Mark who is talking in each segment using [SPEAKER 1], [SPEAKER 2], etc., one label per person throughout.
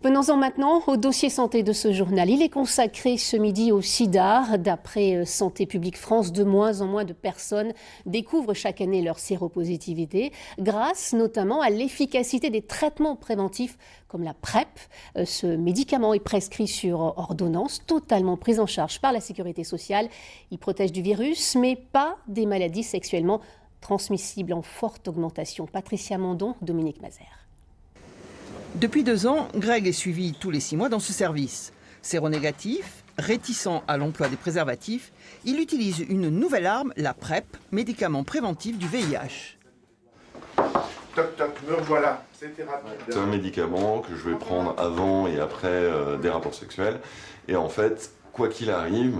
[SPEAKER 1] Venons-en maintenant au dossier santé de ce journal. Il est consacré ce midi au sida. D'après Santé publique France, de moins en moins de personnes découvrent chaque année leur séropositivité, grâce notamment à l'efficacité des traitements préventifs comme la PrEP. Ce médicament est prescrit sur ordonnance, totalement pris en charge par la Sécurité sociale. Il protège du virus, mais pas des maladies sexuellement transmissibles en forte augmentation. Patricia Mandon, Dominique Mazère.
[SPEAKER 2] Depuis 2 ans, Greg est suivi tous les 6 mois dans ce service. Séronégatif, réticent à l'emploi des préservatifs, il utilise une nouvelle arme, la PrEP, médicament préventif du VIH.
[SPEAKER 3] Toc toc, me voilà, c'était rapide.
[SPEAKER 4] C'est un médicament que je vais prendre avant et après des rapports sexuels. Et en fait, quoi qu'il arrive,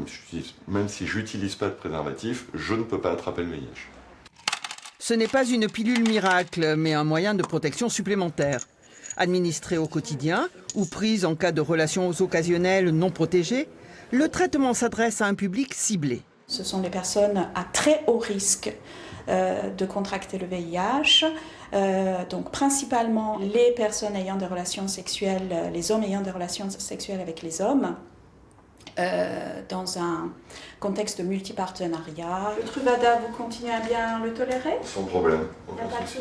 [SPEAKER 4] même si je n'utilise pas de préservatif, je ne peux pas attraper le VIH.
[SPEAKER 2] Ce n'est pas une pilule miracle, mais un moyen de protection supplémentaire. Administrée au quotidien ou prise en cas de relations occasionnelles non protégées, le traitement s'adresse à un public ciblé.
[SPEAKER 5] Ce sont les personnes à très haut risque de contracter le VIH, donc principalement les personnes ayant des relations sexuelles, les hommes ayant des relations sexuelles avec les hommes, dans un contexte de multipartenariat. Le Truvada, vous continuez à bien le tolérer ?
[SPEAKER 4] Sans problème.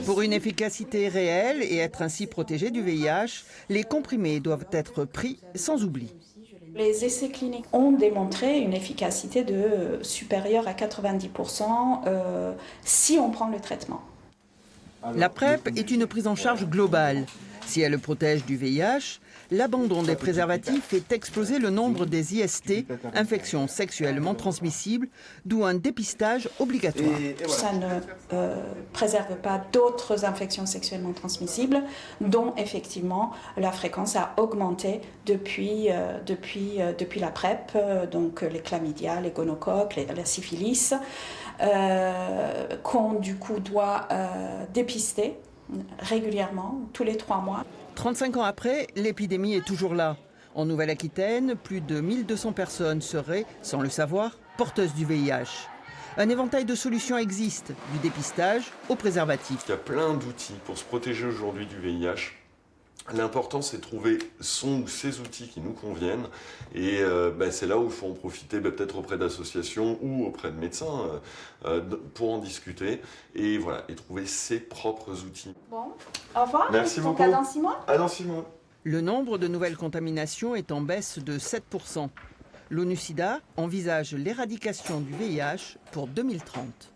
[SPEAKER 2] Pour une efficacité réelle et être ainsi protégé du VIH, les comprimés doivent être pris sans oubli.
[SPEAKER 5] Les essais cliniques ont démontré une efficacité supérieure à 90% si on prend le traitement.
[SPEAKER 2] La PrEP est une prise en charge globale. Si elle protège du VIH, l'abandon des préservatifs fait exploser le nombre des IST, infections sexuellement transmissibles, d'où un dépistage obligatoire.
[SPEAKER 5] Ça ne préserve pas d'autres infections sexuellement transmissibles, dont effectivement la fréquence a augmenté depuis la PrEP, donc les chlamydia, les gonocoques, la syphilis, qu'on du coup doit dépister régulièrement, tous les 3 mois.
[SPEAKER 2] 35 ans après, l'épidémie est toujours là. En Nouvelle-Aquitaine, plus de 1200 personnes seraient, sans le savoir, porteuses du VIH. Un éventail de solutions existe, du dépistage au préservatif.
[SPEAKER 4] Il y a plein d'outils pour se protéger aujourd'hui du VIH. L'important, c'est de trouver son ou ses outils qui nous conviennent. Et c'est là où il faut en profiter peut-être auprès d'associations ou auprès de médecins pour en discuter. Et voilà, et trouver ses propres outils.
[SPEAKER 5] Bon, au revoir.
[SPEAKER 4] Merci beaucoup.
[SPEAKER 5] À dans 6 mois.
[SPEAKER 4] À dans 6 mois.
[SPEAKER 2] Le nombre de nouvelles contaminations est en baisse de 7%. L'ONU-SIDA envisage l'éradication du VIH pour 2030.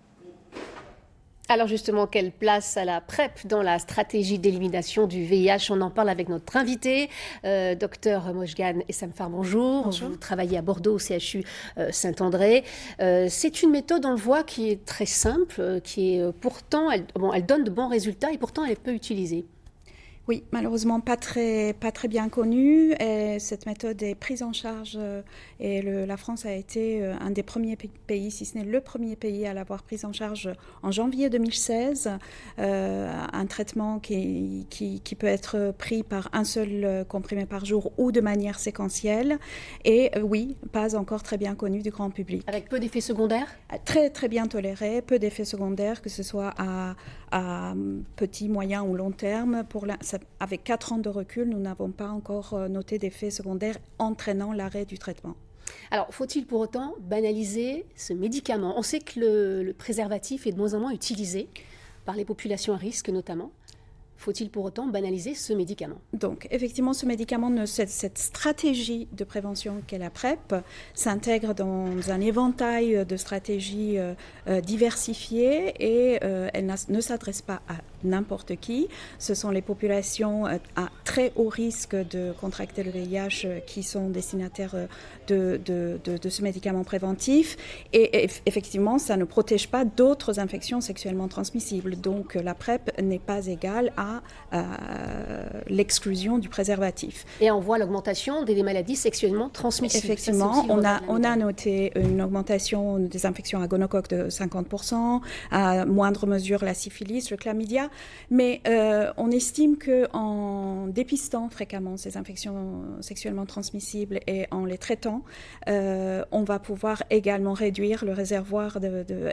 [SPEAKER 1] Alors justement, quelle place à la PrEP dans la stratégie d'élimination du VIH? On en parle avec notre invité, Dr Mojgan Essamfar, bonjour.
[SPEAKER 6] Bonjour.
[SPEAKER 1] Vous travaillez à Bordeaux au CHU Saint-André. C'est une méthode, on le voit, qui est très simple, qui est pourtant, elle donne de bons résultats et pourtant elle est peu utilisée.
[SPEAKER 6] Oui, malheureusement pas très bien connue. Et cette méthode est prise en charge et la France a été un des premiers pays, si ce n'est le premier pays à l'avoir prise en charge en janvier 2016. Un traitement qui peut être pris par un seul comprimé par jour ou de manière séquentielle. Et oui, pas encore très bien connu du grand public.
[SPEAKER 1] Avec peu d'effets secondaires?
[SPEAKER 6] Très bien toléré, peu d'effets secondaires, que ce soit à petit, moyen ou long terme. Avec 4 ans de recul, nous n'avons pas encore noté d'effets secondaires entraînant l'arrêt du traitement.
[SPEAKER 1] Alors, faut-il pour autant banaliser ce médicament? On sait que le préservatif est de moins en moins utilisé par les populations à risque notamment. Faut-il pour autant banaliser ce médicament?
[SPEAKER 6] Donc, effectivement, ce médicament, cette stratégie de prévention qu'est la PrEP, s'intègre dans un éventail de stratégies diversifiées et elle ne s'adresse pas à n'importe qui. Ce sont les populations à très haut risque de contracter le VIH qui sont destinataires de ce médicament préventif. Et effectivement, ça ne protège pas d'autres infections sexuellement transmissibles. Donc, la PrEP n'est pas égale à l'exclusion du préservatif.
[SPEAKER 1] Et on voit l'augmentation des maladies sexuellement transmissibles.
[SPEAKER 6] Effectivement, on a noté une augmentation des infections à gonocoque de 50%, à moindre mesure la syphilis, le chlamydia, mais on estime qu'en dépistant fréquemment ces infections sexuellement transmissibles et en les traitant, on va pouvoir également réduire le réservoir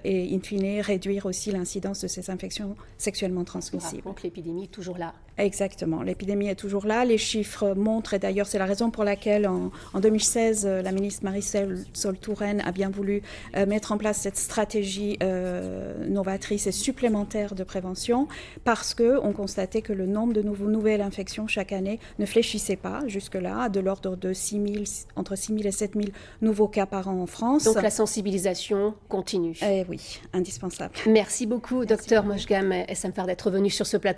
[SPEAKER 6] et in fine réduire aussi l'incidence de ces infections sexuellement transmissibles.
[SPEAKER 1] Voilà, donc l'épidémie est toujours là.
[SPEAKER 6] Exactement, l'épidémie est toujours là, les chiffres montrent, et d'ailleurs c'est la raison pour laquelle en 2016, la ministre Marisol Touraine a bien voulu mettre en place cette stratégie novatrice et supplémentaire de prévention, parce qu'on constatait que le nombre de nouvelles infections chaque année ne fléchissait pas jusque-là, de l'ordre de entre 6 000 et 7 000 nouveaux cas par an en France.
[SPEAKER 1] Donc la sensibilisation continue.
[SPEAKER 6] Oui, indispensable.
[SPEAKER 1] Merci beaucoup, Dr Mojgam Essemfer, d'être venu sur ce plateau.